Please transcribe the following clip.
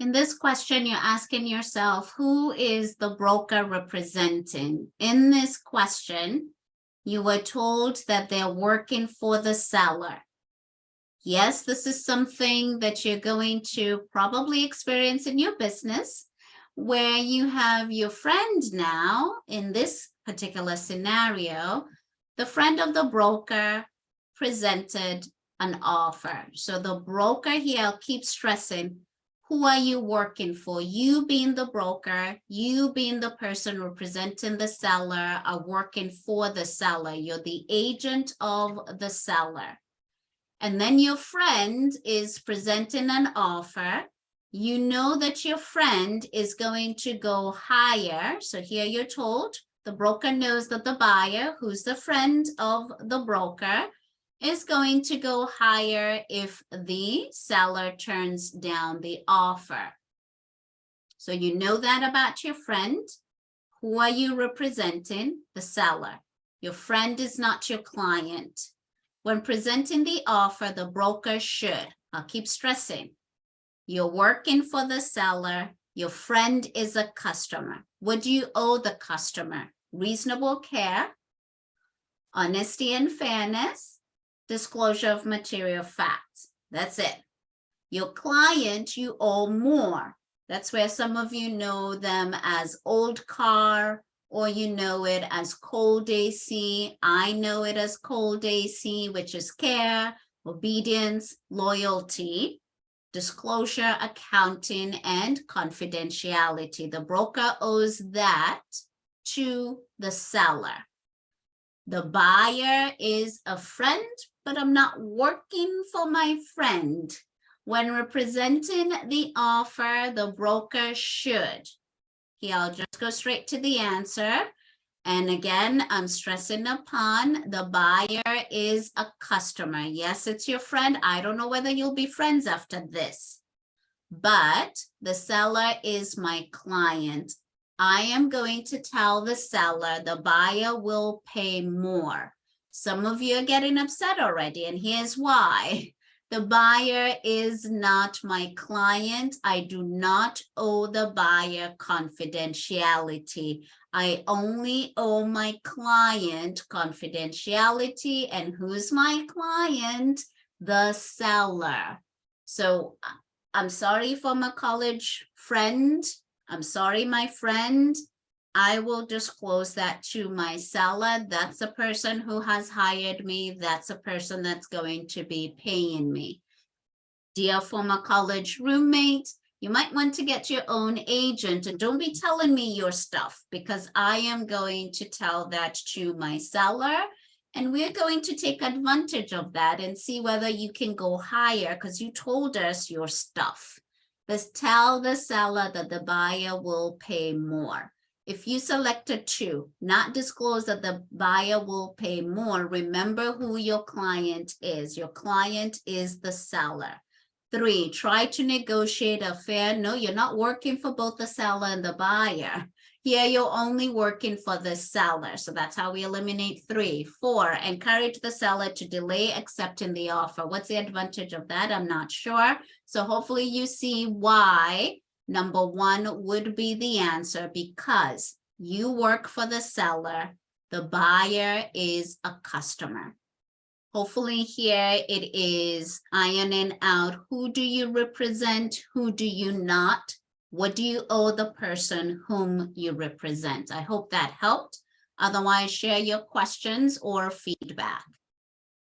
In this question, you're asking yourself, who is the broker representing? In this question, you were told that they're working for the seller. Yes, this is something that you're going to probably experience in your business, where you have your friend now. In this particular scenario, the friend of the broker presented an offer. So the broker here, I'll keep stressing, who are you working for? You being the broker, you being the person representing the seller, are working for the seller. You're the agent of the seller. And then your friend is presenting an offer. You know that your friend is going to go higher. So here you're told the broker knows that the buyer, who's the friend of the broker, is going to go higher if the seller turns down the offer. So you know that about your friend. Who are you representing? The seller. Your friend is not your client. When presenting the offer, the broker should, I'll keep stressing, you're working for the seller. Your friend is a customer. What do you owe the customer? Reasonable care, honesty and fairness, disclosure of material facts. That's it. Your client, you owe more. That's where some of you know them as old car, or you know it as cold AC. I know it as cold AC, which is care, obedience, loyalty, disclosure, accounting, and confidentiality. The broker owes that to the seller. The buyer is a friend, but I'm not working for my friend. When representing the offer, the broker should. Here, I'll just go straight to the answer. And again, I'm stressing upon the buyer is a customer. Yes, it's your friend. I don't know whether you'll be friends after this, but the seller is my client. I am going to tell the seller the buyer will pay more. Some of you are getting upset already, and here's why. The buyer is not my client. I do not owe the buyer confidentiality. I only owe my client confidentiality. And who's my client? The seller. So I'm sorry for my college friend. I'm sorry, my friend. I will disclose that to my seller. That's a person who has hired me. That's a person that's going to be paying me. Dear former college roommate, you might want to get your own agent, and don't be telling me your stuff, because I am going to tell that to my seller, and we're going to take advantage of that and see whether you can go higher because you told us your stuff. Let's tell the seller that the buyer will pay more. If you selected 2, not disclose that the buyer will pay more, remember who your client is. Your client is the seller. 3, try to negotiate a fair, no, you're not working for both the seller and the buyer. Here, you're only working for the seller. So that's how we eliminate 3. 4, encourage the seller to delay accepting the offer. What's the advantage of that? I'm not sure. So hopefully you see why number 1 would be the answer, because you work for the seller. The buyer is a customer. Hopefully here it is ironing out, who do you represent? Who do you not? What do you owe the person whom you represent? I hope that helped. Otherwise, share your questions or feedback.